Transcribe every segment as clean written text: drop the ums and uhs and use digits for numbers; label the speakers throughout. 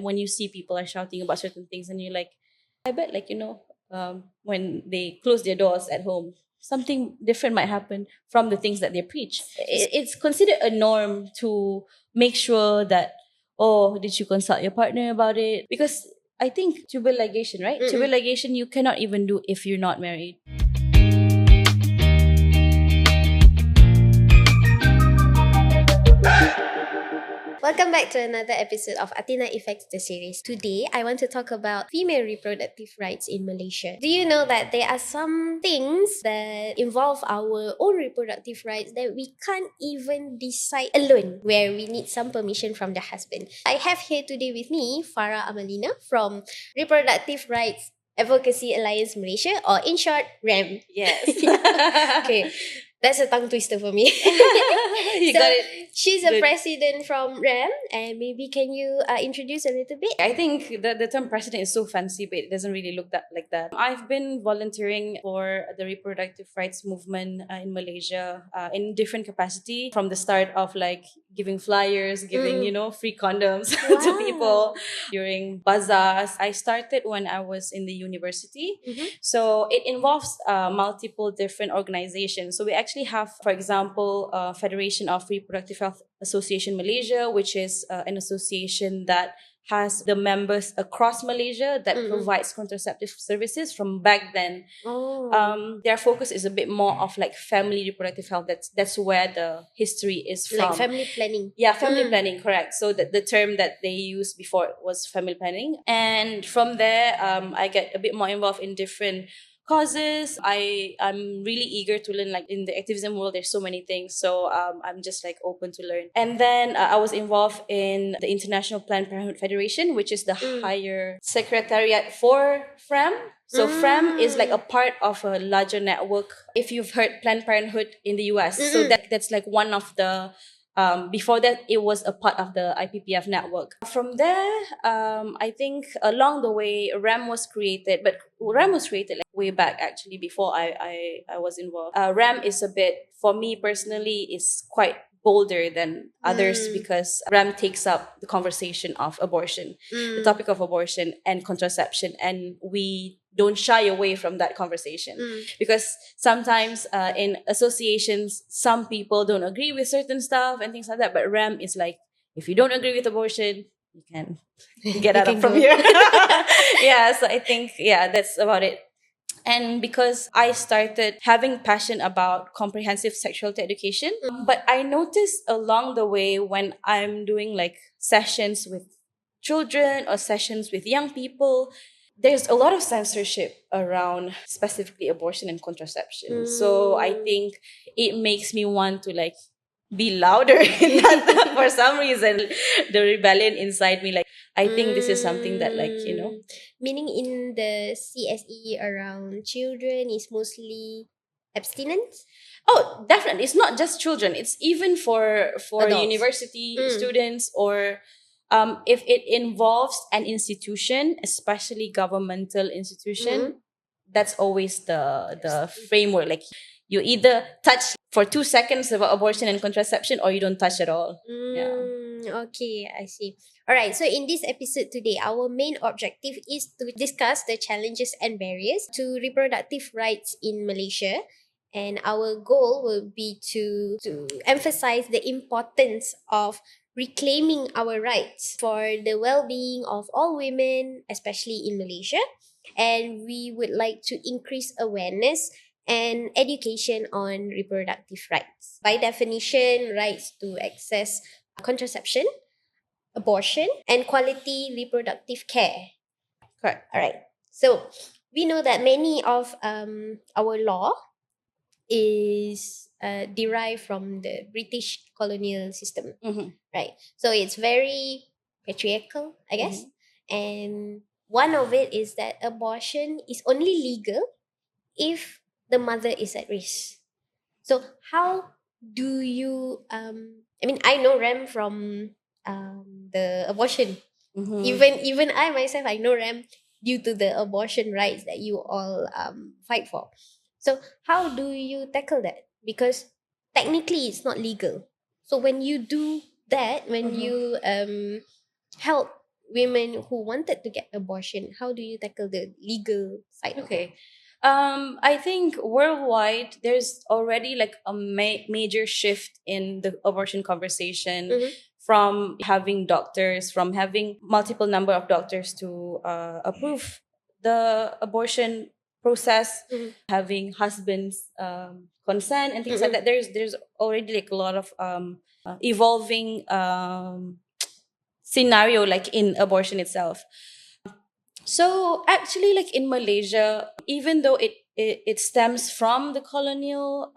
Speaker 1: When you see people are shouting about certain things and you're like, I bet when they close their doors at home, something different might happen from the things that they preach. It's considered a norm to make sure that, oh, did you consult your partner about it? Because I think tubal ligation, right? Tubal ligation you cannot even do if you're not married.
Speaker 2: Welcome back to another episode of Athena Effects, the series. Today, I want to talk about female reproductive rights in Malaysia. Do you know that there are some things that involve our own reproductive rights that we can't even decide alone, where we need some permission from the husband? I have here today with me Fara from Reproductive Rights Advocacy Alliance Malaysia, or in short, RRAAM.
Speaker 1: Yes.
Speaker 2: Okay. That's a tongue twister for me.
Speaker 1: You got it.
Speaker 2: She's a president from RRAAM, and maybe can you introduce a little bit?
Speaker 1: I think the term president is so fancy, but it doesn't really look like that. I've been volunteering for the reproductive rights movement in Malaysia in different capacity, from the start of like giving flyers, giving free condoms to people during bazaars. I started when I was in the university, so it involves multiple different organizations. So we actually have, for example, Federation of Reproductive Health Association Malaysia, which is an association that has the members across Malaysia that provides contraceptive services from back then. Their focus is a bit more of like family reproductive health. That's where the history is from.
Speaker 2: Like family planning.
Speaker 1: Yeah, family planning, correct. So the term that they used before was family planning. And from there, I get a bit more involved in different causes. I'm really eager to learn. Like in the activism world, there's so many things, so I'm just like open to learn. And then I was involved in the International Planned Parenthood Federation, which is the higher secretariat for FRAM. So FRAM is like a part of a larger network. If you've heard Planned Parenthood in the US, so that's like one of the before that, it was a part of the IPPF network. From there, I think along the way, RRAAM was created, but RRAAM was created like way back actually before I was involved. RRAAM is a bit, for me personally, is quite bolder than others because RRAAM takes up the conversation of abortion, the topic of abortion and contraception, and we don't shy away from that conversation because sometimes in associations some people don't agree with certain stuff and things like that, but RRAAM is like, if you don't agree with abortion, you can get out from here. Yeah, so I think that's about it. And because I started having passion about comprehensive sexuality education, but I noticed along the way when I'm doing like sessions with children or sessions with young people, there's a lot of censorship around specifically abortion and contraception. So I think it makes me want to like be louder in that for some reason. The rebellion inside me, like, I think this is something that
Speaker 2: Meaning in the CSE around children is mostly abstinence?
Speaker 1: Oh, definitely. It's not just children. It's even for
Speaker 2: Adults.
Speaker 1: University students, or if it involves an institution, especially governmental institution, that's always the framework. Like, you either touch for 2 seconds about abortion and contraception, or you don't touch at all.
Speaker 2: Okay, I see. Alright, so in this episode today, our main objective is to discuss the challenges and barriers to reproductive rights in Malaysia. And our goal will be to emphasize the importance of reclaiming our rights for the well-being of all women, especially in Malaysia. And we would like to increase awareness and education on reproductive rights. By definition, rights to access contraception, abortion, and quality reproductive care.
Speaker 1: Correct.
Speaker 2: All right. So we know that many of our law is derived from the British colonial system, right? So it's very patriarchal, I guess. And one of it is that abortion is only legal if the mother is at risk. So how do you I know RRAAM from the abortion. Even I myself, I know RRAAM due to the abortion rights that you all fight for. So how do you tackle that? Because technically it's not legal. So when you do that, when you help women who wanted to get abortion, how do you tackle the legal side of it?
Speaker 1: Okay. I think worldwide there's already like a major shift in the abortion conversation, from having doctors, from having multiple number of doctors to approve the abortion process, having husbands consent and things like that. There's already like a lot of evolving scenario like in abortion itself. So actually, like in Malaysia, even though it stems from the colonial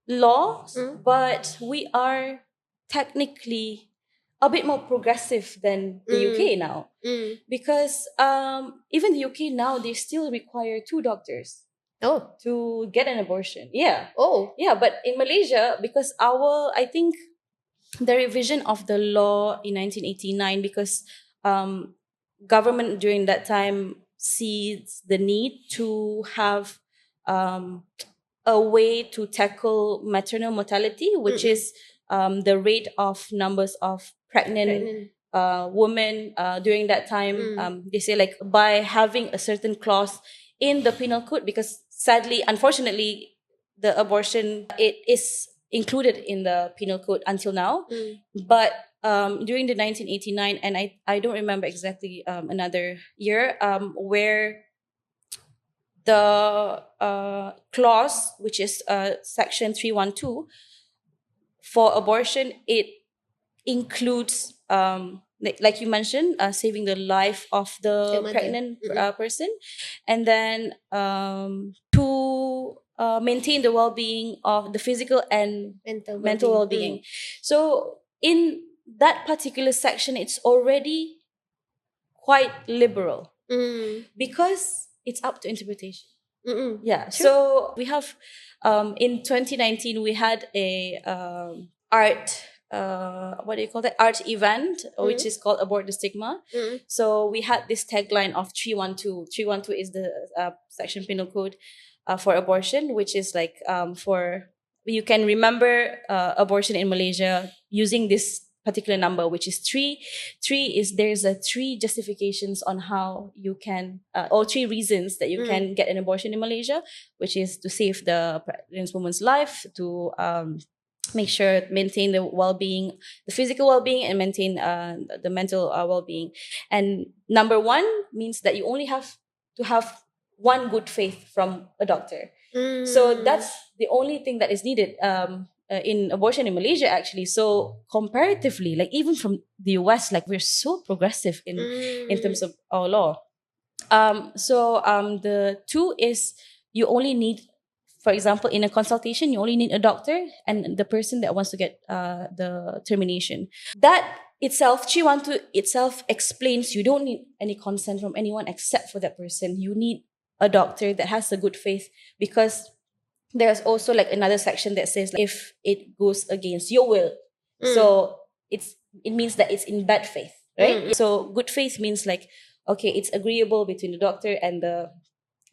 Speaker 1: laws, but we are technically a bit more progressive than the UK now, because even the UK now, they still require two doctors
Speaker 2: Oh.
Speaker 1: to get an abortion. Yeah.
Speaker 2: Oh.
Speaker 1: Yeah, but in Malaysia, because I think the revision of the law in 1989, because government during that time sees the need to have a way to tackle maternal mortality, which is the rate of numbers of pregnant women during that time. They say like by having a certain clause in the penal code, because sadly, unfortunately, the abortion, it is included in the penal code until now, but during the 1989, and I don't remember exactly another year, where the clause, which is section 312 for abortion, it includes like you mentioned, saving the life of the
Speaker 2: mother.
Speaker 1: pregnant person, and then to maintain the well-being of the physical and mental well-being. So in that particular section, it's already quite liberal, because it's up to interpretation. Yeah. True. So we have in 2019 we had a art what do you call that, art event, which is called Abort the Stigma. So we had this tagline of 312. 312 is the section penal code for abortion, which is like for, you can remember abortion in Malaysia using this particular number, which is 3. 3 is, there's a 3 justifications on how you can or 3 reasons that you can get an abortion in Malaysia, which is to save the pregnant woman's life, to make sure, maintain the well-being, the physical well-being, and maintain the mental well-being. And number 1 means that you only have to have one good faith from a doctor. So that's the only thing that is needed in abortion in Malaysia, actually. So comparatively, like even from the US, like we're so progressive in terms of our law. The 2 is, you only need, for example, in a consultation, you only need a doctor and the person that wants to get the termination. That itself, 312 itself explains you don't need any consent from anyone except for that person. You need a doctor that has a good faith, because there's also like another section that says like, if it goes against your will, so it means that it's in bad faith, right? So good faith means like, okay, it's agreeable between the doctor and the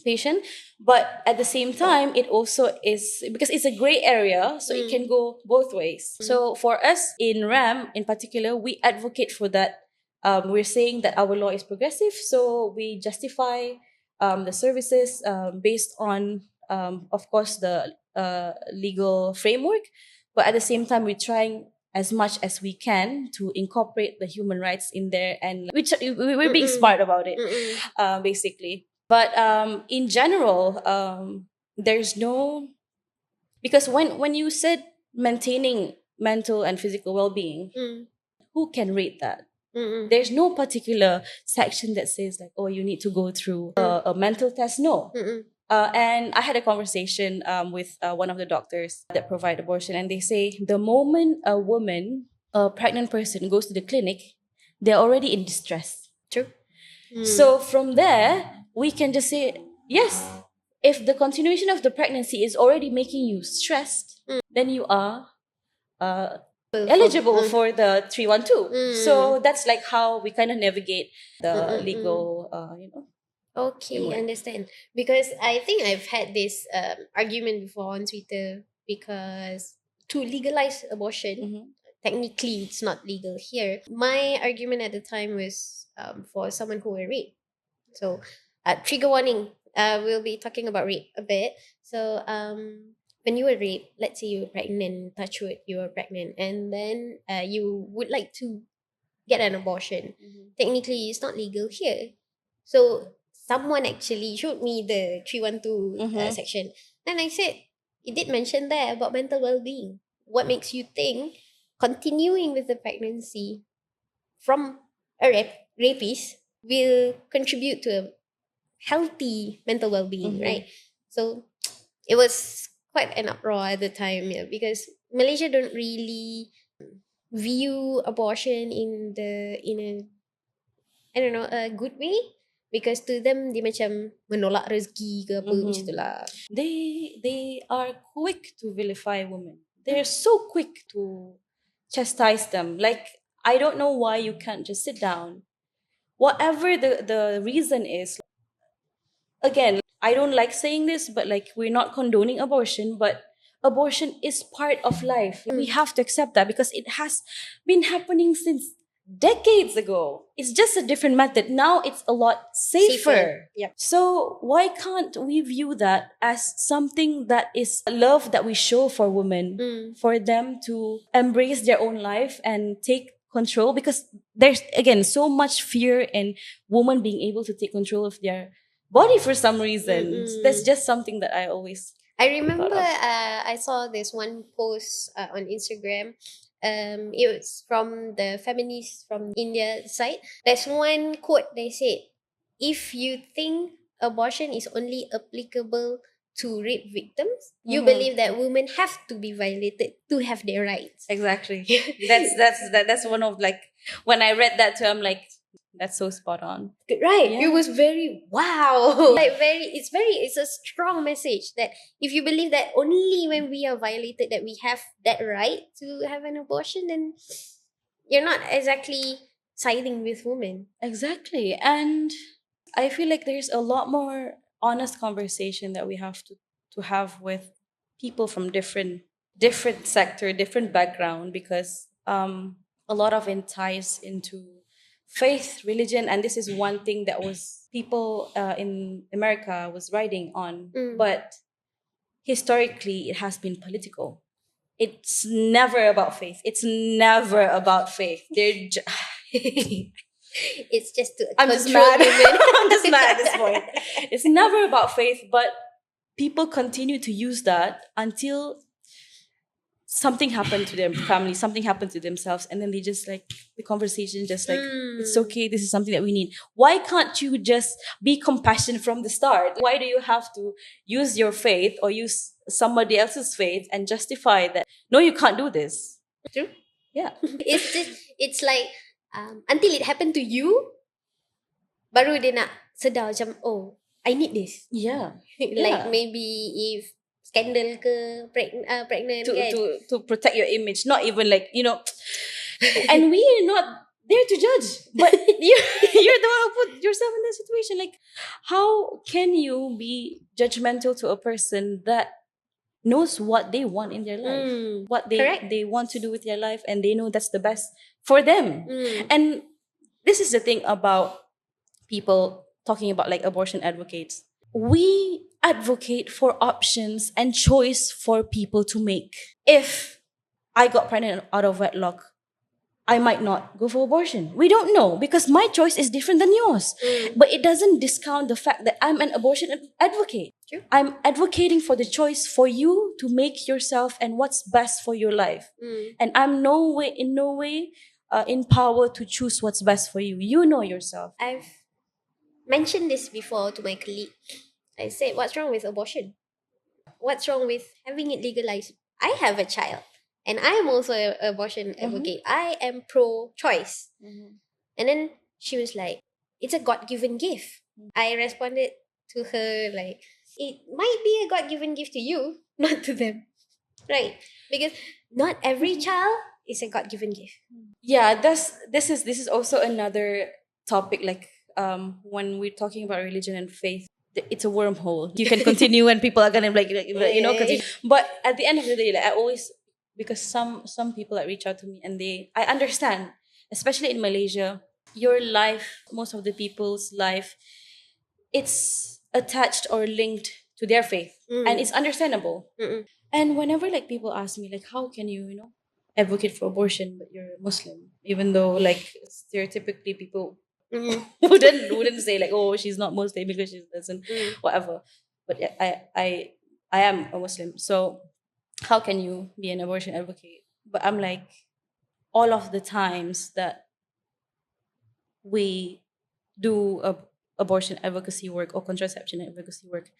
Speaker 1: patient, but at the same time it also is, because it's a gray area, so it can go both ways. So for us in RRAAM in particular, we advocate for that. We're saying that our law is progressive, so we justify the services based on of course the legal framework, but at the same time we're trying as much as we can to incorporate the human rights in there, and we're being smart about it, basically. But in general, there's no, because when you said maintaining mental and physical well-being, who can rate that? There's no particular section that says like, oh, you need to go through a mental test. No. And I had a conversation with one of the doctors that provide abortion, and they say the moment a woman, a pregnant person, goes to the clinic, they're already in distress.
Speaker 2: True.
Speaker 1: So from there, we can just say, yes, if the continuation of the pregnancy is already making you stressed, then you are eligible for the 312. So that's like how we kind of navigate the legal,
Speaker 2: Okay,
Speaker 1: framework.
Speaker 2: understand. Because I think I've had this argument before on Twitter, because to legalize abortion, technically it's not legal here. My argument at the time was for someone who were raped. So, trigger warning. We'll be talking about rape a bit. So, when you were raped, let's say you were pregnant, touch wood, you were pregnant, and then you would like to get an abortion. Technically, it's not legal here. So, someone actually showed me the 312 section, and I said, it did mention there about mental well being. What makes you think continuing with the pregnancy from a rapist will contribute to a healthy mental well-being, right? So it was quite an uproar at the time, yeah, because Malaysia don't really view abortion in a, I don't know, a good way, because to them dia macam menolak rezeki ke apa macam tu lah.
Speaker 1: They are quick to vilify women. They're so quick to chastise them. Like, I don't know why you can't just sit down. Whatever the reason is, again, I don't like saying this, but like, we're not condoning abortion, but abortion is part of life. We have to accept that because it has been happening since decades ago. It's just a different method. Now it's a lot safer.
Speaker 2: Yep.
Speaker 1: So why can't we view that as something that is love that we show for women, for them to embrace their own life and take control? Because there's, again, so much fear in women being able to take control of their body for some reason. That's just something that I always
Speaker 2: remember I saw this one post on Instagram. It was from the feminists from India side. There's one quote they said, if you think abortion is only applicable to rape victims, you believe that women have to be violated to have their rights.
Speaker 1: Exactly. That's one of, like, when I read that too, I'm like, that's so spot on.
Speaker 2: Right.
Speaker 1: Yeah.
Speaker 2: It was very wow. It's a strong message that if you believe that only when we are violated that we have that right to have an abortion, then you're not exactly siding with women.
Speaker 1: Exactly. And I feel like there's a lot more honest conversation that we have to have with people from different sector, different background, because a lot of it ties into faith, religion, and this is one thing that was people in America was writing on. But historically, it has been political. It's never about faith. It's never about faith. They're
Speaker 2: It's just to
Speaker 1: I'm just
Speaker 2: control
Speaker 1: mad.
Speaker 2: women.
Speaker 1: I'm just mad at this point. It's never about faith, but people continue to use that until something happened to their family, something happened to themselves, and then they just, like, the conversation just like, it's okay, this is something that we need. Why can't you just be compassionate from the start? Why do you have to use your faith or use somebody else's faith and justify that, no, you can't do this?
Speaker 2: True.
Speaker 1: Yeah.
Speaker 2: It's like until it happened to you, baru dia nak sedar macam, oh, I need this.
Speaker 1: Yeah.
Speaker 2: Like maybe if scandal ke pregnant kan?
Speaker 1: to protect your image, not even like, and we are not there to judge, but you're the one who put yourself in that situation. Like, how can you be judgmental to a person that knows what they want in their life, what they want to do with their life, and they know that's the best for them? And this is the thing about people talking about, like, abortion advocates. We advocate for options and choice for people to make. If I got pregnant out of wedlock, I might not go for abortion. We don't know, because my choice is different than yours. But it doesn't discount the fact that I'm an abortion advocate.
Speaker 2: True.
Speaker 1: I'm advocating for the choice for you to make yourself and what's best for your life. And I'm in no way in power to choose what's best for you. You know yourself.
Speaker 2: I've mentioned this before to my colleague. I said, what's wrong with abortion? What's wrong with having it legalized? I have a child, and I am also an abortion advocate. I am pro-choice. And then she was like, it's a God-given gift. I responded to her like, it might be a God-given gift to you, not to them. Right? Because not every child is a God-given gift.
Speaker 1: Yeah, this is also another topic, like, when we're talking about religion and faith, it's a wormhole. You can continue and people are gonna, like, continue. But at the end of the day, like, I always because some people that reach out to me, and I understand, especially in Malaysia, your life, most of the people's life, it's attached or linked to their faith, and it's understandable. And whenever like people ask me like, how can you, advocate for abortion but you're Muslim, even though like stereotypically people wouldn't say like, oh, she's not Muslim because she doesn't whatever. But yeah, I am a Muslim, so how can you be an abortion advocate? But I'm like, all of the times that we do abortion advocacy work or contraception advocacy work,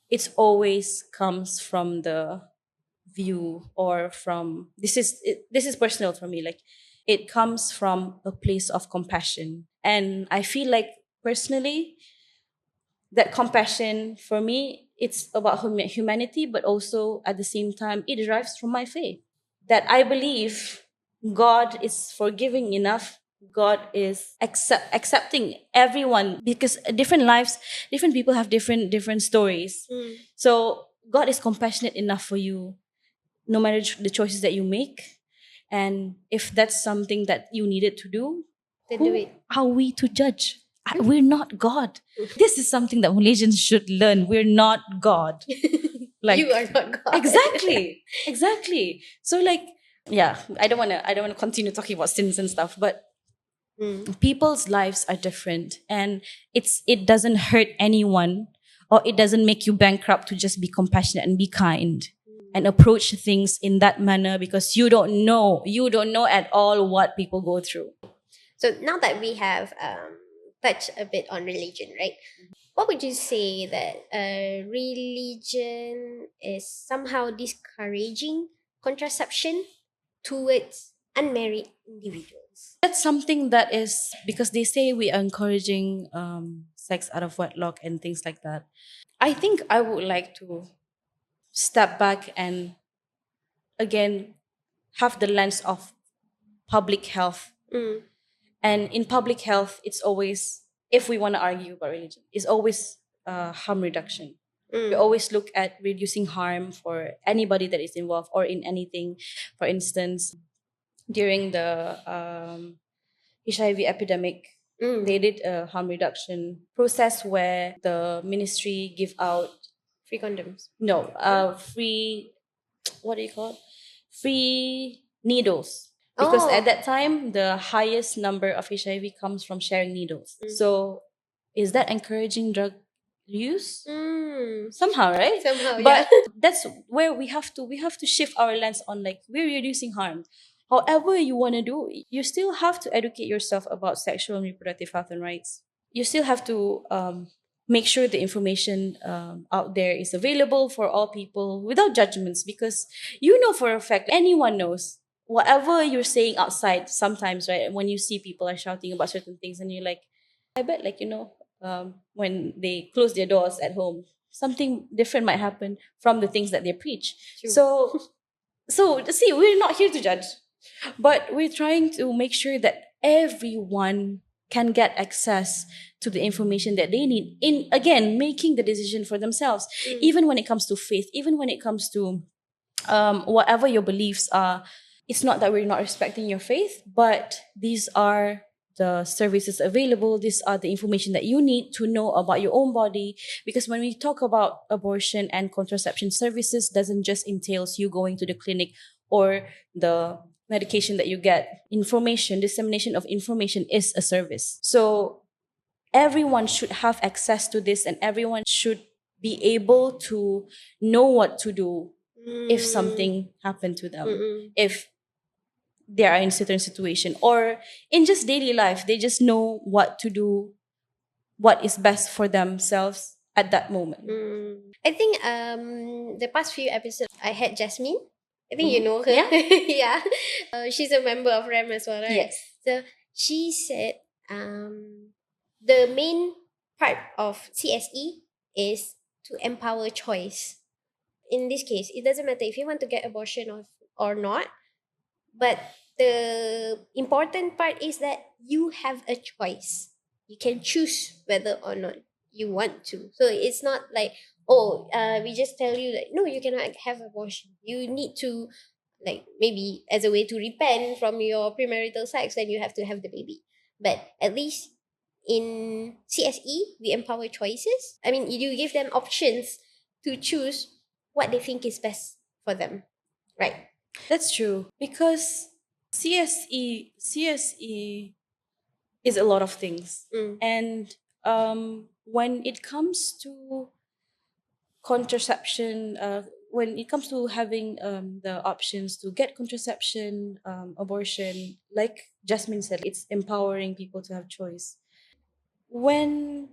Speaker 1: it's always comes from the view, or from this is personal for me, like it comes from a place of compassion. And I feel like personally that compassion for me, it's about humanity, but also at the same time it derives from my faith, that I believe God is forgiving enough. God is accepting everyone, because different lives, different people have different stories. So God is compassionate enough for you, no matter the choices that you make. And if that's something that you needed to do,
Speaker 2: Then do
Speaker 1: who
Speaker 2: it.
Speaker 1: are we to judge? We're not God. This is something that Malaysians should learn. We're not God. Like,
Speaker 2: You are not God.
Speaker 1: Exactly. So like, yeah, I don't wanna continue talking about sins and stuff, but people's lives are different, and it doesn't hurt anyone, or it doesn't make you bankrupt to just be compassionate and be kind and approach things in that manner, because you don't know at all what people go through.
Speaker 2: So now that we have touched a bit on religion, right? What would you say that religion is somehow discouraging contraception towards unmarried individuals?
Speaker 1: That's something that is, because they say we are encouraging sex out of wedlock and things like that. I think I would like to step back and again have the lens of public health. And in public health, it's always, if we want to argue about religion, it's always harm reduction. We always look at reducing harm for anybody that is involved or in anything. For instance, during the HIV epidemic, they did a harm reduction process where the ministry give out
Speaker 2: Free condoms.
Speaker 1: free, what do you call it? Free needles. Because at that time, the highest number of HIV comes from sharing needles. So, is that encouraging drug use? Somehow, right?
Speaker 2: Somehow,
Speaker 1: But
Speaker 2: yeah.
Speaker 1: that's where we have to shift our lens on, like, we're reducing harm. However you want to do, you still have to educate yourself about sexual and reproductive health and rights. You still have to make sure the information out there is available for all people without judgments, because you know for a fact anyone knows whatever you're saying outside sometimes, right? When you see people are shouting about certain things, and you're like, I bet, like, when they close their doors at home, something different might happen from the things that they preach.
Speaker 2: True.
Speaker 1: So see, we're not here to judge, but we're trying to make sure that everyone can get access to the information that they need, in again making the decision for themselves. Even when it comes to faith, even when it comes to whatever your beliefs are, it's not that we're not respecting your faith, but these are the services available. These are the information that you need to know about your own body. Because when we talk about abortion and contraception services, doesn't just entails you going to the clinic or the medication that you get. Information, dissemination of information is a service. So everyone should have access to this, and everyone should be able to know what to do if something happened to them, if they are in a certain situation, or in just daily life, they just know what to do, what is best for themselves at that moment.
Speaker 2: I think the past few episodes I had Jasmine. I think you know her.
Speaker 1: Yeah.
Speaker 2: Yeah. She's a member of RRAAM as well, right?
Speaker 1: Yes.
Speaker 2: So she said the main part of CSE is to empower choice. In this case, it doesn't matter if you want to get abortion or not, but the important part is that you have a choice. You can choose whether or not you want to. So it's not like, we just tell you that no, you cannot have abortion. You need to like maybe as a way to repent from your premarital sex, then you have to have the baby. But at least in CSE, we empower choices. I mean, you give them options to choose what they think is best for them, right?
Speaker 1: That's true. Because CSE is a lot of things. And when it comes to contraception, when it comes to having the options to get contraception, abortion, like Jasmine said, it's empowering people to have choice. When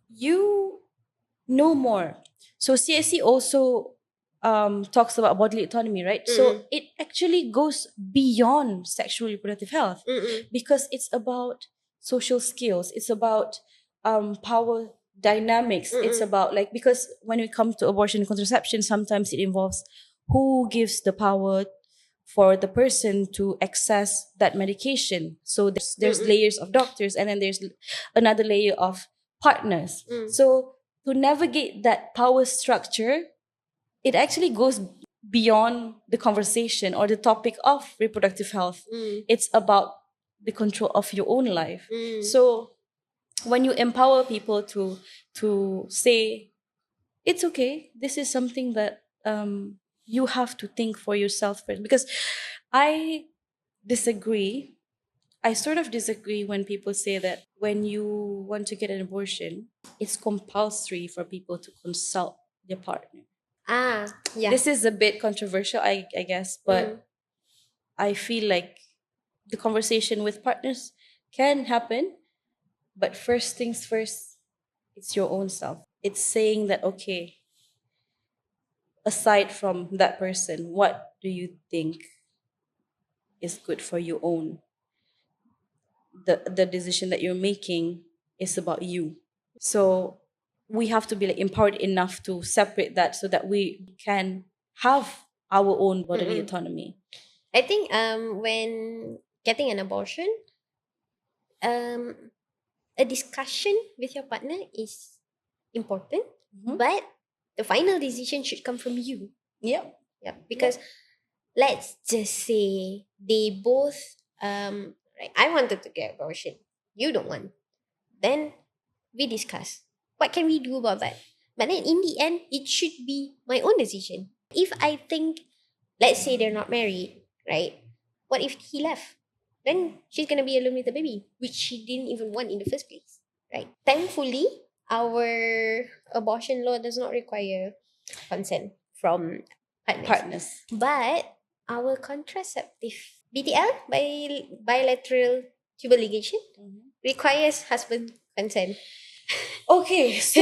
Speaker 1: you know more, so CSE also talks about bodily autonomy, right? So it actually goes beyond sexual reproductive health because it's about social skills. It's about power dynamics. It's about like, because when it comes to abortion and contraception, sometimes it involves who gives the power for the person to access that medication. So there's layers of doctors, and then there's another layer of partners. So to navigate that power structure, it actually goes beyond the conversation or the topic of reproductive health. It's about the control of your own life. So when you empower people to say, it's okay, this is something that you have to think for yourself first. Because I disagree. I sort of disagree when people say that when you want to get an abortion, it's compulsory for people to consult their partner.
Speaker 2: Yeah.
Speaker 1: This is a bit controversial, I guess, but I feel like the conversation with partners can happen, but first things first, it's your own self. It's saying that, okay, aside from that person, what do you think is good for your own? The decision that you're making is about you. So we have to be like empowered enough to separate that so that we can have our own bodily autonomy.
Speaker 2: I think when getting an abortion, a discussion with your partner is important, but the final decision should come from you.
Speaker 1: Yep.
Speaker 2: Yeah, because let's just say they both right, I wanted to get abortion, you don't want. Then we discuss what can we do about that. But then in the end, it should be my own decision. If I think, let's say they're not married, right? What if he left? Then she's gonna be alone with the baby, which she didn't even want in the first place, right? Thankfully, our abortion law does not require consent from partners. But our contraceptive BTL, bilateral tubal ligation, requires husband consent.
Speaker 1: Okay, so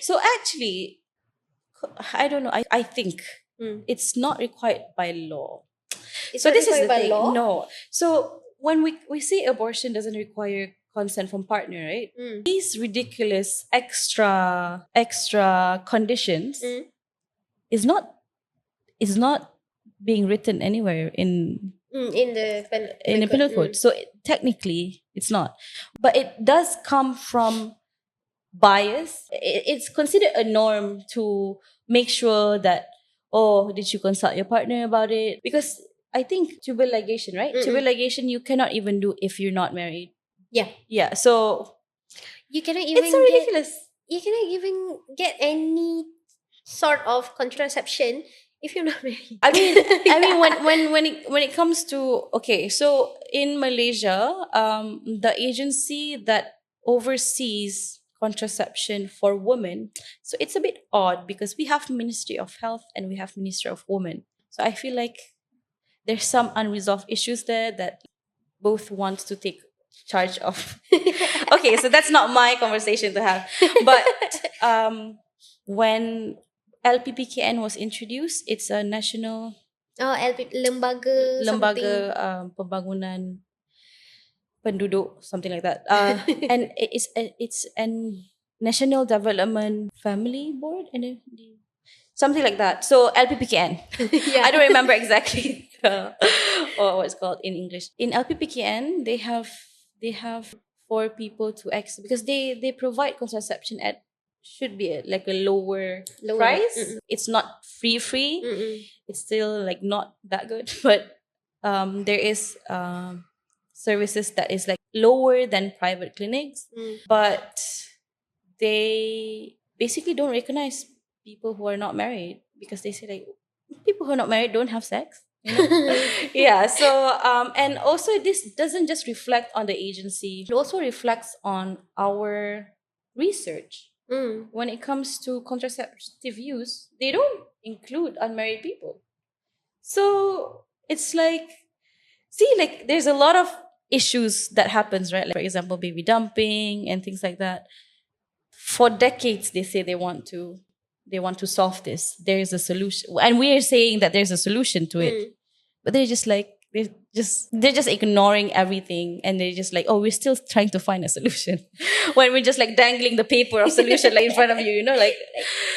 Speaker 1: so actually, I don't know. I think it's not required by law.
Speaker 2: It's
Speaker 1: So
Speaker 2: not
Speaker 1: this is
Speaker 2: required
Speaker 1: the
Speaker 2: by
Speaker 1: thing.
Speaker 2: law?
Speaker 1: No. So when we say abortion doesn't require consent from partner, right? These ridiculous extra conditions is not being written anywhere
Speaker 2: In the
Speaker 1: in the penal code. So technically, it's not. But it does come from bias. It's considered a norm to make sure that, oh, did you consult your partner about it? Because I think tubal ligation, right? Tubal ligation you cannot even do if you're not married.
Speaker 2: Yeah.
Speaker 1: Yeah. So
Speaker 2: You cannot even
Speaker 1: it's so ridiculous.
Speaker 2: You cannot even get any sort of contraception if you're not married.
Speaker 1: I mean, when it comes to, okay, so in Malaysia, the agency that oversees contraception for women, so it's a bit odd because we have Ministry of Health and we have Ministry of Women. So I feel like there's some unresolved issues there that both want to take charge of. Okay, so that's not my conversation to have. But when LPPKN was introduced, it's a national lembaga pembangunan penduduk, something like that. And it's an National Development Family Board and then something like that. So LPPKN. I don't remember exactly or what it's called in English. In LPPKN, they have for people to access because they provide contraception at should be like a lower
Speaker 2: Lower.
Speaker 1: price.
Speaker 2: Mm-mm.
Speaker 1: It's not free.
Speaker 2: Mm-mm.
Speaker 1: It's still like not that good, but there is services that is like lower than private clinics, but they basically don't recognize people who are not married because they say like people who are not married don't have sex. You know? Yeah. So and also this doesn't just reflect on the agency; it also reflects on our research. When it comes to contraceptive use, they don't include unmarried people. So it's like, see, like there's a lot of issues that happens, right? Like for example, baby dumping and things like that. For decades, they say they want to solve this. There is a solution, and we are saying that there's a solution to it, but they're just like they're just ignoring everything, and they're just like, oh, we're still trying to find a solution, when we're just like dangling the paper of solution like in front of you, like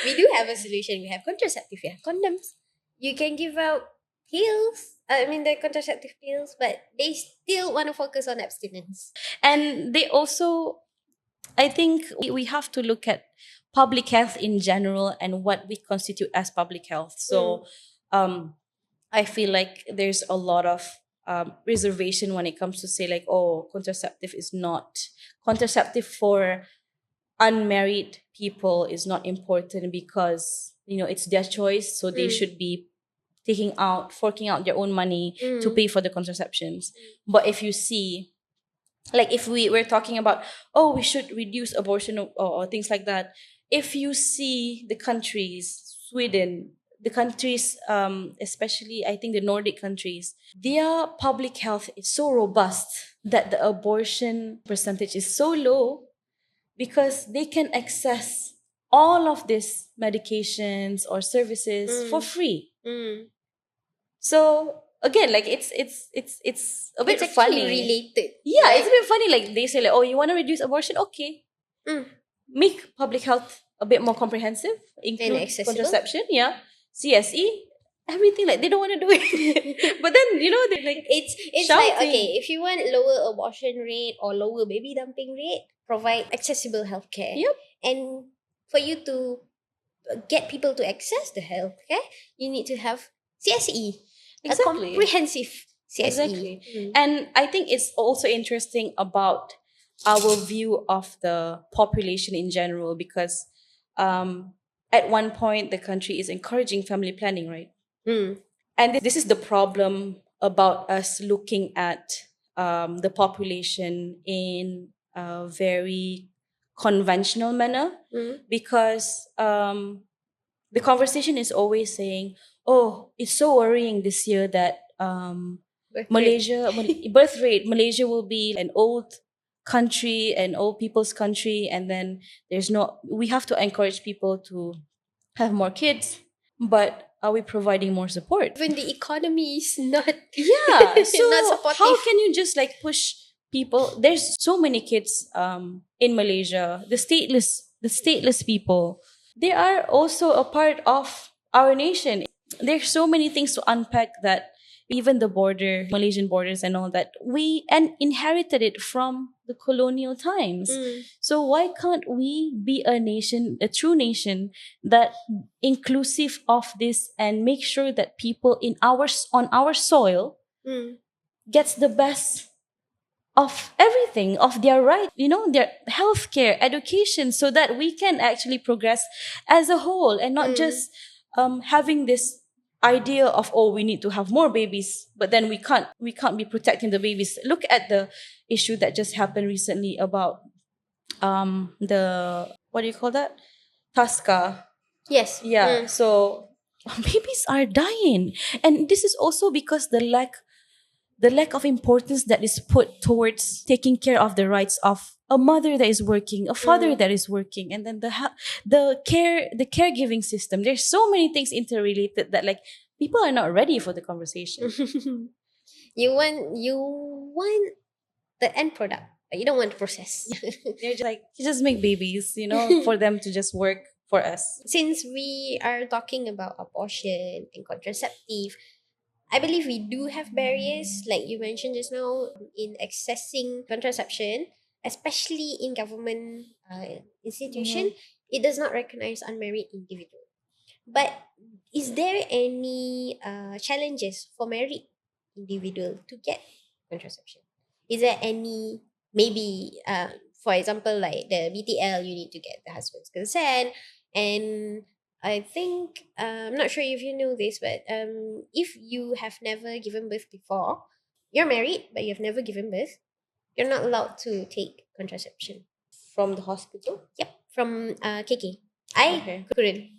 Speaker 2: We do have a solution. We have contraceptive. We have condoms. You can give out pills. I mean, the contraceptive pills, but they still want to focus on abstinence.
Speaker 1: and they also, I think we have to look at public health in general and what we constitute as public health. So I feel like there's a lot of reservation when it comes to say like, oh, contraceptive for unmarried people is not important because it's their choice, so they should be forking out their own money to pay for the contraceptions. But if you see, like if we were talking about, oh, we should reduce abortion or things like that, if you see the countries, Sweden, the countries, especially I think the Nordic countries, their public health is so robust that the abortion percentage is so low because they can access all of these medications or services for free. So again, like it's a bit
Speaker 2: It's actually
Speaker 1: funny.
Speaker 2: related.
Speaker 1: Yeah,
Speaker 2: right?
Speaker 1: it's a bit funny. Like they say, like, oh, you want to reduce abortion? Okay, make public health a bit more comprehensive, include
Speaker 2: accessible.
Speaker 1: contraception. Yeah, CSE, everything. Like they don't want to do it, but then they're like
Speaker 2: It's like,
Speaker 1: shouting.
Speaker 2: okay, if you want lower abortion rate or lower baby dumping rate, provide accessible healthcare.
Speaker 1: Yep.
Speaker 2: And for you to get people to access the healthcare, you need to have CSE,
Speaker 1: Exactly.
Speaker 2: a comprehensive CSE.
Speaker 1: Exactly. And I think it's also interesting about our view of the population in general because at one point the country is encouraging family planning, right? And this is the problem about us looking at the population in a very conventional manner because the conversation is always saying, oh, it's so worrying this year that Malaysia will be an old country, an old people's country, and then we have to encourage people to have more kids, but are we providing more support?
Speaker 2: Even the economy is not
Speaker 1: So
Speaker 2: not supportive.
Speaker 1: how can you just like push people? There's so many kids in Malaysia, the stateless people, they are also a part of our nation. There's so many things to unpack that even the Malaysian borders and all that, we inherited it from the colonial times. So why can't we be a true nation that inclusive of this and make sure that people on our soil gets the best of everything, of their right, their healthcare, education, so that we can actually progress as a whole and not just having this idea of, oh, we need to have more babies, but then we can't be protecting the babies. Look at the issue that just happened recently about the, what do you call that, Tasca.
Speaker 2: Yes.
Speaker 1: Yeah. So babies are dying, and this is also because the lack of importance that is put towards taking care of the rights of a mother that is working, a father that is working, and then the caregiving system. There's so many things interrelated that like people are not ready for the conversation.
Speaker 2: You want the end product, but you don't want the process.
Speaker 1: They're just like, just make babies, for them to just work for us.
Speaker 2: Since we are talking about abortion and contraceptive, I believe we do have barriers, like you mentioned just now, in accessing contraception, especially in government institution. It does not recognize unmarried individual. But is there any challenges for married individual to get contraception? Is there any, maybe for example, like the BTL, you need to get the husband's consent, and I think I'm not sure if you know this, but if you have never given birth before, you're married but you've never given birth, you're not allowed to take contraception.
Speaker 1: From the hospital?
Speaker 2: Yep, from KK. I
Speaker 1: Okay.
Speaker 2: couldn't.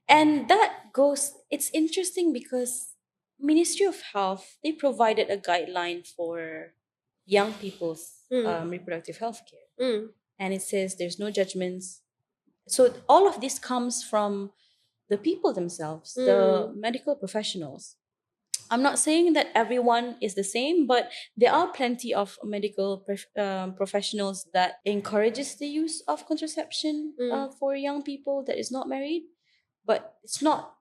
Speaker 1: And that goes, it's interesting because Ministry of Health, they provided a guideline for young people's reproductive health care. And it says there's no judgments. So all of this comes from the people themselves, the medical professionals. I'm not saying that everyone is the same, but there are plenty of medical professionals that encourages the use of contraception for young people that is not married, but it's not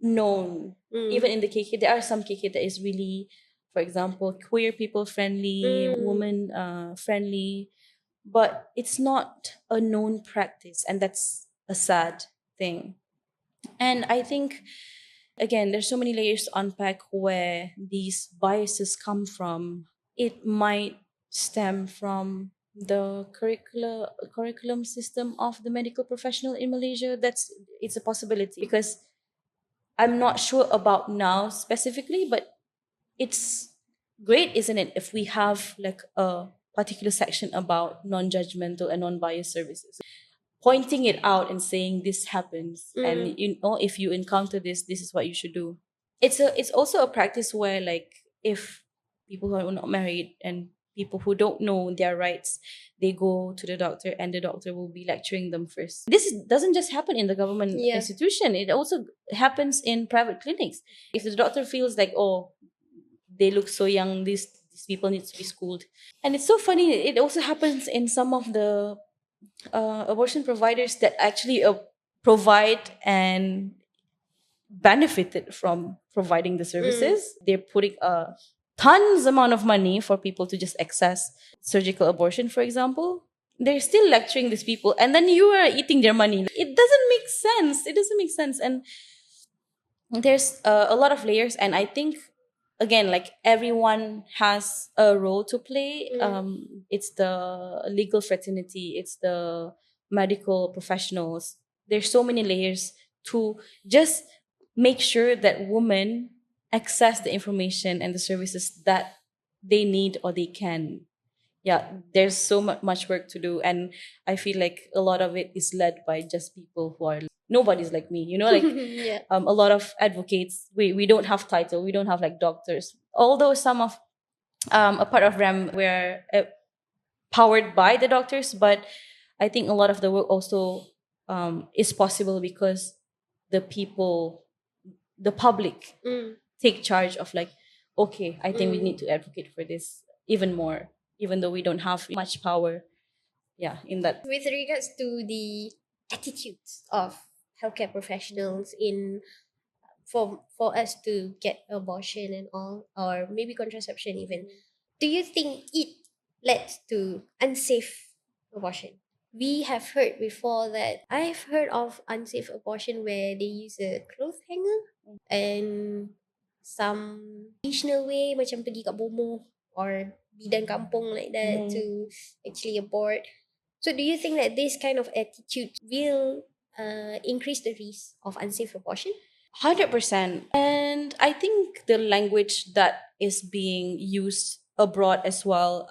Speaker 1: known. Even in the KK, there are some KK that is really, for example, queer people friendly, woman friendly, but it's not a known practice, and that's a sad thing. And I think, again, there's so many layers to unpack where these biases come from. It might stem from the curriculum system of the medical professional in Malaysia. It's a possibility, because I'm not sure about now specifically, but it's great, isn't it, if we have like a particular section about non-judgmental and non-biased services, pointing it out and saying this happens, and if you encounter this, this is what you should do. It's also a practice where, like, if people who are not married and people who don't know their rights, they go to the doctor, and the doctor will be lecturing them first. This doesn't just happen in the government institution, it also happens in private clinics. If the doctor feels like, oh, they look so young, these people need to be schooled. And it's so funny, it also happens in some of the abortion providers that actually provide and benefited from providing the services. They're putting a tons amount of money for people to just access surgical abortion, for example. They're still lecturing these people, and then you are eating their money. It doesn't make sense. It doesn't make sense. And there's a lot of layers, and I think, again, like, everyone has a role to play. It's the legal fraternity, it's the medical professionals. There's so many layers to just make sure that women access the information and the services that they need or they can. Yeah, there's so much work to do, and I feel like a lot of it is led by just people who are, nobody's like me, like
Speaker 2: Yeah.
Speaker 1: a lot of advocates, we don't have title, we don't have like doctors, although some of a part of RAM we're powered by the doctors, but I think a lot of the work also is possible because the people, the public, take charge of, like, okay, I think we need to advocate for this even more, even though we don't have much power. Yeah, in that.
Speaker 2: With regards to the attitudes of healthcare professionals in for us to get abortion and all, or maybe contraception even, do you think it leads to unsafe abortion? We have heard before that I've heard of unsafe abortion where they use a cloth hanger and some traditional way, macam pergi kat bomoh or bidan kampung like that to actually abort. So do you think that this kind of attitude will increase the risk of unsafe abortion?
Speaker 1: 100%. And I think the language that is being used abroad as well,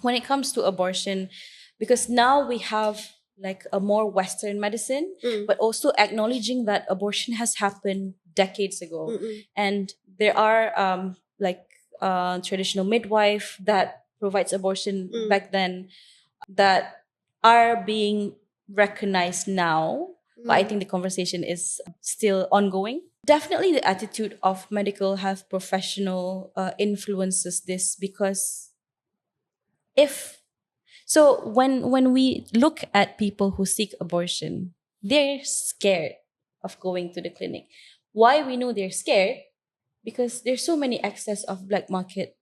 Speaker 1: when it comes to abortion, because now we have like a more Western medicine, but also acknowledging that abortion has happened decades ago. And there are like traditional midwife that provides abortion back then that are being recognized now, but I think the conversation is still ongoing. Definitely the attitude of medical health professional influences this, because if so when we look at people who seek abortion, they're scared of going to the clinic. Why we know they're scared? Because there's so many excess of black market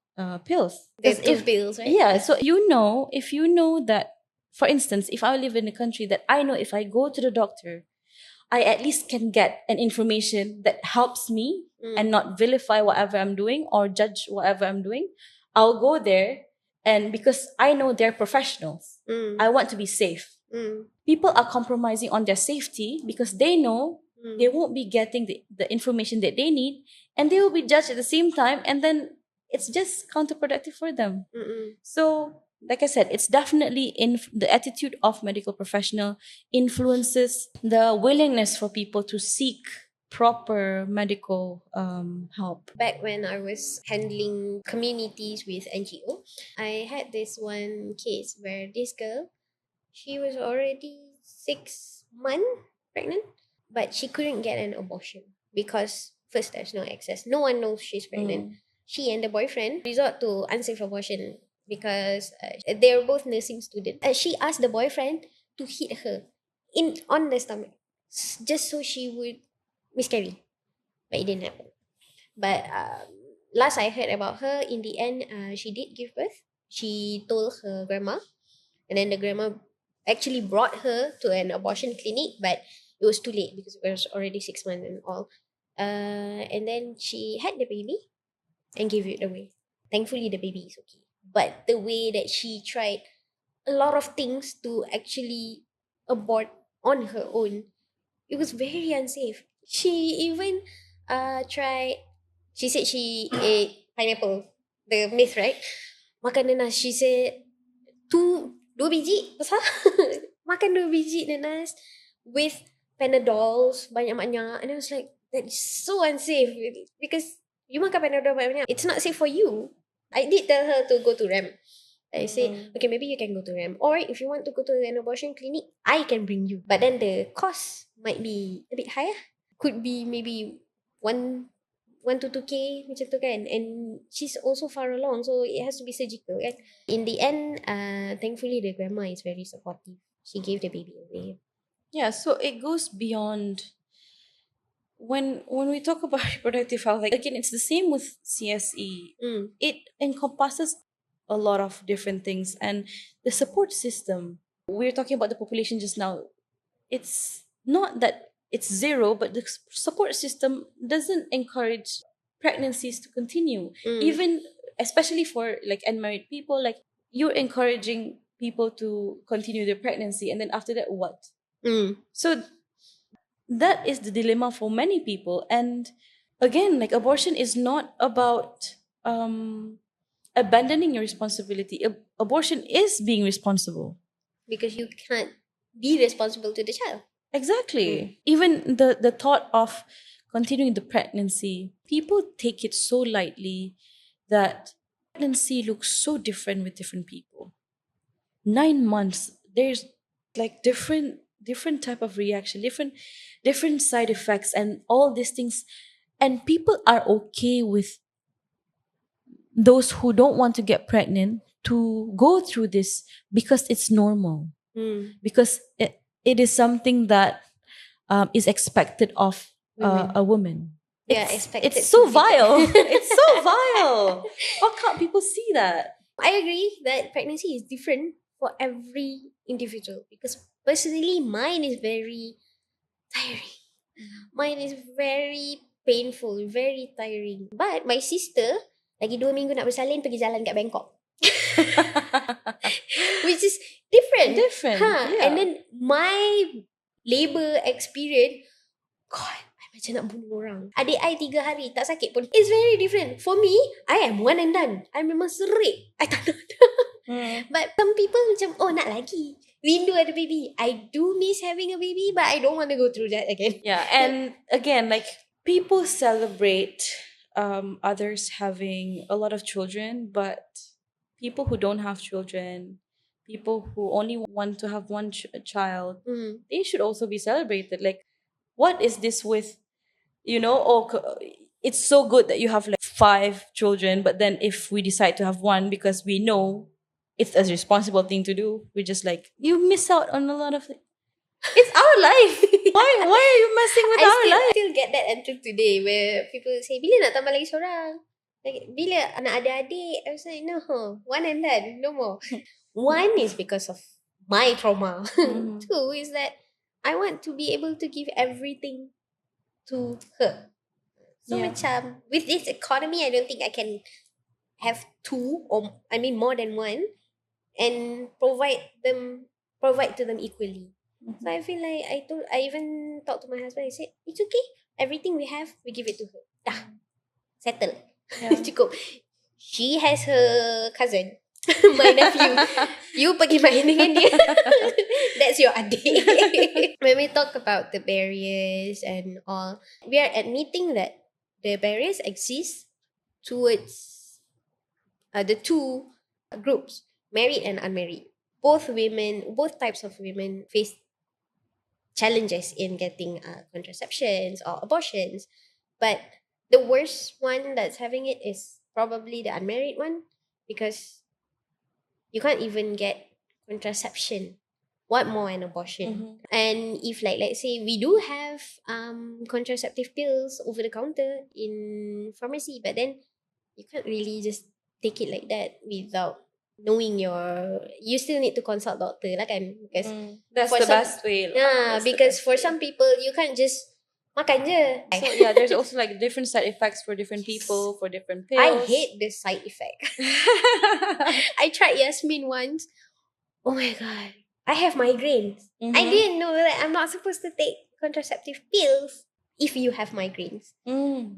Speaker 1: pills.
Speaker 2: The two pills, right?
Speaker 1: Yeah, so if you know that For instance, if I live in a country that I know if I go to the doctor, I at least can get an information that helps me and not vilify whatever I'm doing or judge whatever I'm doing, I'll go there. And because I know they're professionals, I want to be safe. People are compromising on their safety because they know they won't be getting the information that they need, and they will be judged at the same time, and then it's just counterproductive for them. So, like I said, it's definitely in the attitude of medical professional influences the willingness for people to seek proper medical help.
Speaker 2: Back when I was handling communities with NGO, I had this one case where this girl, she was already 6 months pregnant, but she couldn't get an abortion because first, there's no access. No one knows she's pregnant. She and the boyfriend resort to unsafe abortion because they're both nursing students. She asked the boyfriend to hit her on the stomach just so she would miscarry, but it didn't happen. But last I heard about her, in the end, she did give birth. She told her grandma, and then the grandma actually brought her to an abortion clinic, but it was too late because it was already 6 months and all. And then she had the baby and gave it away. Thankfully, the baby is okay. But the way that she tried a lot of things to actually abort on her own, it was very unsafe. She even tried. She said she ate pineapple, the myth, right? Makan nanas. She said dua biji besar. Makan 2 biji nanas with Panadols banyak-banyak, and I was like, that is so unsafe because you makan Panadol banyak-banyak, it's not safe for you. I did tell her to go to RRAAM. I said, okay, maybe you can go to RRAAM, or if you want to go to an abortion clinic, I can bring you. But then the cost might be a bit higher. Could be maybe 1 to 2K macam tu kan, and she's also far along, so it has to be surgical kan. In the end, thankfully the grandma is very supportive. She gave the baby away.
Speaker 1: Yeah, so it goes beyond when we talk about reproductive health, like again, it's the same with CSE. It encompasses a lot of different things, and the support system. We're talking about the population just now. It's not that it's zero, but the support system doesn't encourage pregnancies to continue. Even especially for like unmarried people, like you're encouraging people to continue their pregnancy, and then after that, what? So that is the dilemma for many people. And again, like abortion is not about abandoning your responsibility. Abortion is being responsible.
Speaker 2: Because you can't be responsible to the child.
Speaker 1: Exactly. Even the thought of continuing the pregnancy, people take it so lightly that pregnancy looks so different with different people. 9 months, there's like different type of reaction, different side effects, and all these things. And people are okay with those who don't want to get pregnant to go through this because it's normal, because it is something that is expected of a woman.
Speaker 2: Yeah, expected.
Speaker 1: It's so vile. It's so vile. How can't people see that?
Speaker 2: I agree that pregnancy is different for every individual, because personally mine is very tiring. Mine is very painful, very tiring. But my sister lagi 2 minggu nak bersalin, pergi jalan kat Bangkok. Which is different.
Speaker 1: Yeah.
Speaker 2: And then my labor experience, God, I macam nak bunuh orang. Adik I 3 hari tak sakit pun. It's very different. For me, I am one and done. I memang serik. I tak nak. But some people macam, oh nak lagi. Rindu ada baby. I do miss having a baby, but I don't want to go through that again.
Speaker 1: Yeah, and again, like people celebrate others having a lot of children, but people who don't have children, people who only want to have one child, they should also be celebrated. Like, what is this with, it's so good that you have like 5 children, but then if we decide to have one because we know it's a responsible thing to do, we just like, you miss out on a lot of it's our life. Why are you messing with our life?
Speaker 2: I still get that until today, where people say, bila nak tambah lagi seorang? Like, bila nak ada adik? I was like, no, one and done, no more. One is because of my trauma too is that I want to be able to give everything to her. So macam with this economy, I don't think I can have two or I mean more than one and provide to them equally. So I feel like I even talked to my husband. I said it's okay. Everything we have, we give it to her. Dah, settle. Cukup. She has her cousin, my nephew. You pergi main dengan dia. That's your adik. When we talk about the barriers and all, we are admitting that the barriers exist towards the two groups, married and unmarried. Both types of women face challenges in getting contraceptions or abortions. But the worst one that's having it is probably the unmarried one because you can't even get contraception. What more an abortion? And if like let's say we do have contraceptive pills over the counter in pharmacy, but then you can't really just take it like that without knowing you still need to consult doctor lah kan, because
Speaker 1: that's the best way.
Speaker 2: Because for some people you can't just makan je.
Speaker 1: So there's also like different side effects for different people, for different pills.
Speaker 2: I hate the side effect. I tried Yasmin once. Oh my god, I have migraines. I didn't know that I'm not supposed to take contraceptive pills if you have migraines.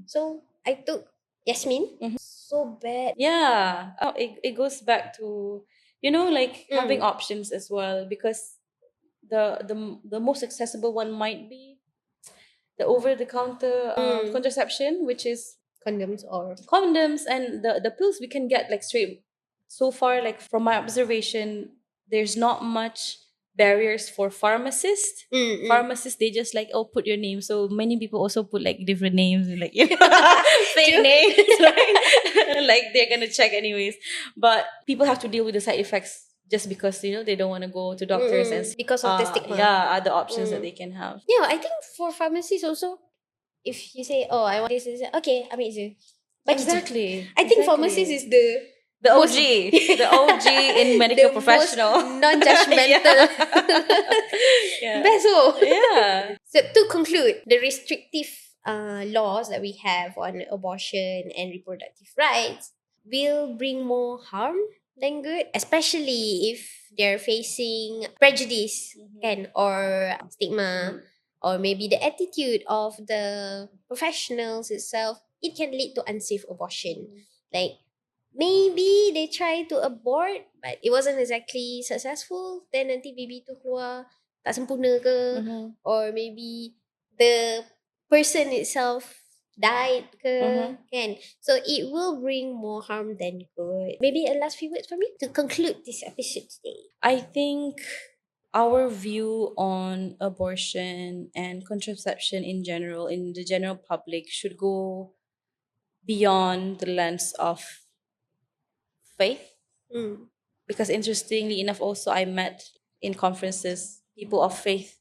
Speaker 2: So I took Yasmin. So bad.
Speaker 1: Yeah. It goes back to, like having options as well, because the most accessible one might be the over-the-counter contraception, which is
Speaker 2: condoms,
Speaker 1: and the pills we can get like straight. So far, like from my observation, there's not much barriers for pharmacists. Pharmacists, they just like, oh, put your name. So many people also put like different names, like fake names, right? Like they're gonna check anyways. But people have to deal with the side effects just because they don't want to go to doctors and
Speaker 2: because of the stigma.
Speaker 1: Other options that they can have.
Speaker 2: Yeah, I think for pharmacies also, if you say, oh, I want this, okay, ambil je.
Speaker 1: Exactly.
Speaker 2: I think pharmacies is
Speaker 1: the OG, the OG in medical professional,
Speaker 2: non-judgmental. Best.
Speaker 1: Yeah.
Speaker 2: So to conclude, the restrictive laws that we have on abortion and reproductive rights will bring more harm than good, especially if they're facing prejudice or stigma, or maybe the attitude of the professionals itself. It can lead to unsafe abortion. Like maybe they try to abort but it wasn't exactly successful, then nanti baby tu keluar tak sempurna ke, or maybe the person itself died ke, kan? So it will bring more harm than good. Maybe a last few words from you to conclude this episode today.
Speaker 1: I think our view on abortion and contraception in general, in the general public, should go beyond the lens of faith. Because interestingly enough, also I met in conferences people of faith.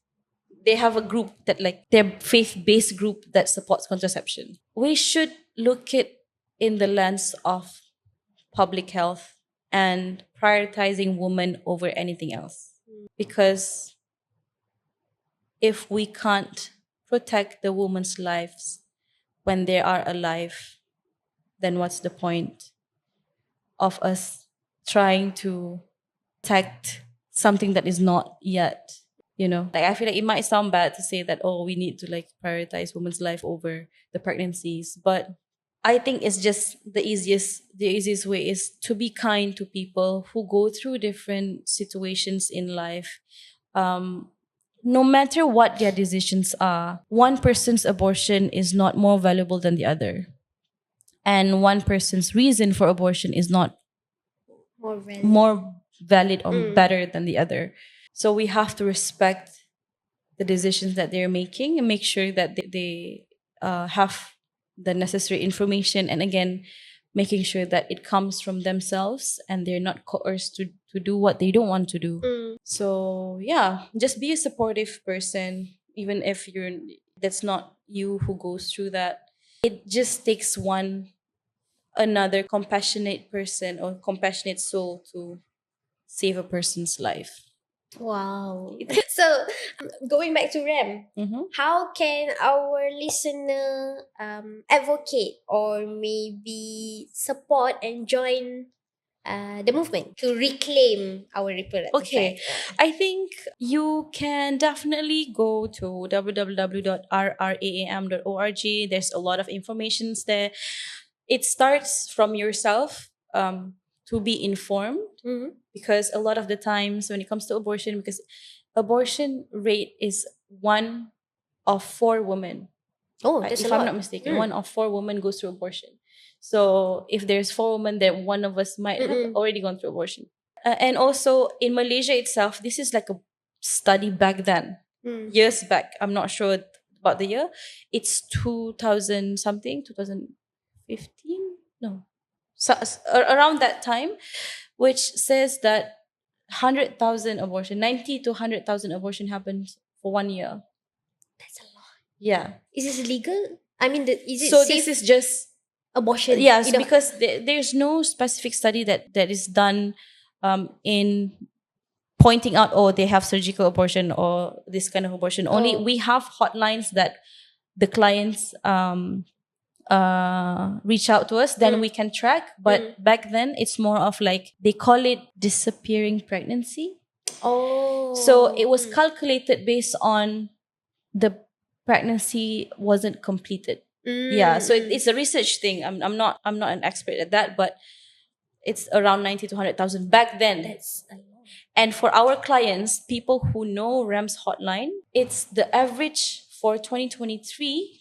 Speaker 1: They have a group that like their faith-based group that supports contraception. We should look it in the lens of public health and prioritizing women over anything else. Because if we can't protect the women's lives when they are alive, then what's the point of us trying to protect something that is not yet, like I feel like it might sound bad to say that, oh, we need to like prioritize women's life over the pregnancies, but I think it's just the easiest way is to be kind to people who go through different situations in life. No matter what their decisions are, one person's abortion is not more valuable than the other. And one person's reason for abortion is not more valid or better than the other. So we have to respect the decisions that they're making and make sure that they have the necessary information, and again, making sure that it comes from themselves and they're not coerced to do what they don't want to do. So yeah, just be a supportive person, even if that's not you who goes through that. It just takes another compassionate person or compassionate soul to save a person's life.
Speaker 2: Wow. So, going back to RAM, how can our listener advocate or maybe support and join the movement to reclaim our reproductive
Speaker 1: Okay,
Speaker 2: rights?
Speaker 1: I think you can definitely go to www.rraam.org. There's a lot of informations there. It starts from yourself to be informed, because a lot of the times when it comes to abortion, because abortion rate is 1 of 4 women.
Speaker 2: Oh, that's a
Speaker 1: If I'm
Speaker 2: lot.
Speaker 1: not mistaken, 1 of 4 women goes through abortion. So if there's 4 women, then one of us might have already gone through abortion. And also in Malaysia itself, this is like a study back then, years back. I'm not sure about the year. It's 2000 something, 2015? No. Around that time, which says that 100,000 abortion, 90 to 100,000 abortion happens for 1 year.
Speaker 2: That's a lot.
Speaker 1: Yeah.
Speaker 2: Is this legal? I mean, is it
Speaker 1: So
Speaker 2: safe
Speaker 1: this is just
Speaker 2: abortion?
Speaker 1: yes, because there's no specific study that is done in pointing out, oh, they have surgical abortion or this kind of abortion. Only we have hotlines that the clients reach out to us, then we can track. But back then it's more of like, they call it disappearing pregnancy. So it was calculated based on the pregnancy wasn't completed. Yeah, so it's a research thing. I'm not an expert at that, but it's around 90 to 100,000 back then.
Speaker 2: That's a lot.
Speaker 1: And for our clients, people who know RAM's hotline, it's the average for 2023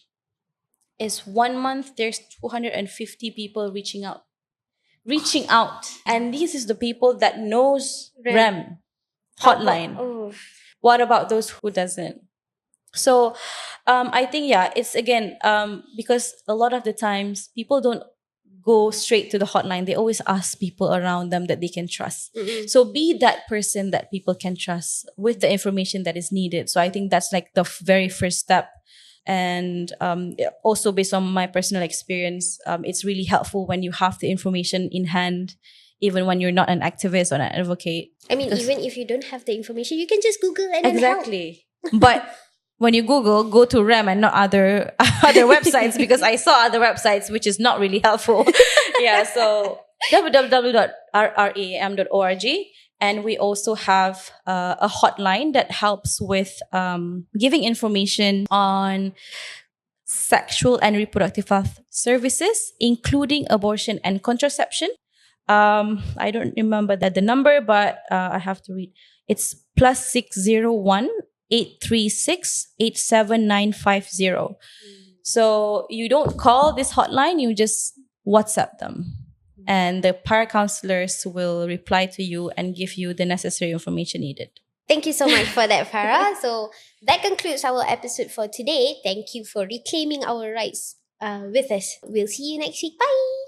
Speaker 1: is 1 month there's 250 people reaching out. And this is the people that knows RAM hotline. What about those who doesn't? So I think, yeah, it's again because a lot of the times people don't go straight to the hotline. They always ask people around them that they can trust. So be that person that people can trust with the information that is needed. So I think that's like the very first step. And also based on my personal experience, it's really helpful when you have the information in hand, even when you're not an activist or an advocate.
Speaker 2: I mean, even if you don't have the information, you can just Google and
Speaker 1: exactly. But when you Google, go to RAM and not other websites, because I saw other websites which is not really helpful. Yeah, so www.rraam.org. And we also have a hotline that helps with giving information on sexual and reproductive health services, including abortion and contraception. I don't remember the number, but I have to read. It's +601 836 87950. So you don't call this hotline, you just WhatsApp them. And the para counselors will reply to you and give you the necessary information needed.
Speaker 2: Thank you so much for that, Fara. So that concludes our episode for today. Thank you for reclaiming our rights with us. We'll see you next week. Bye.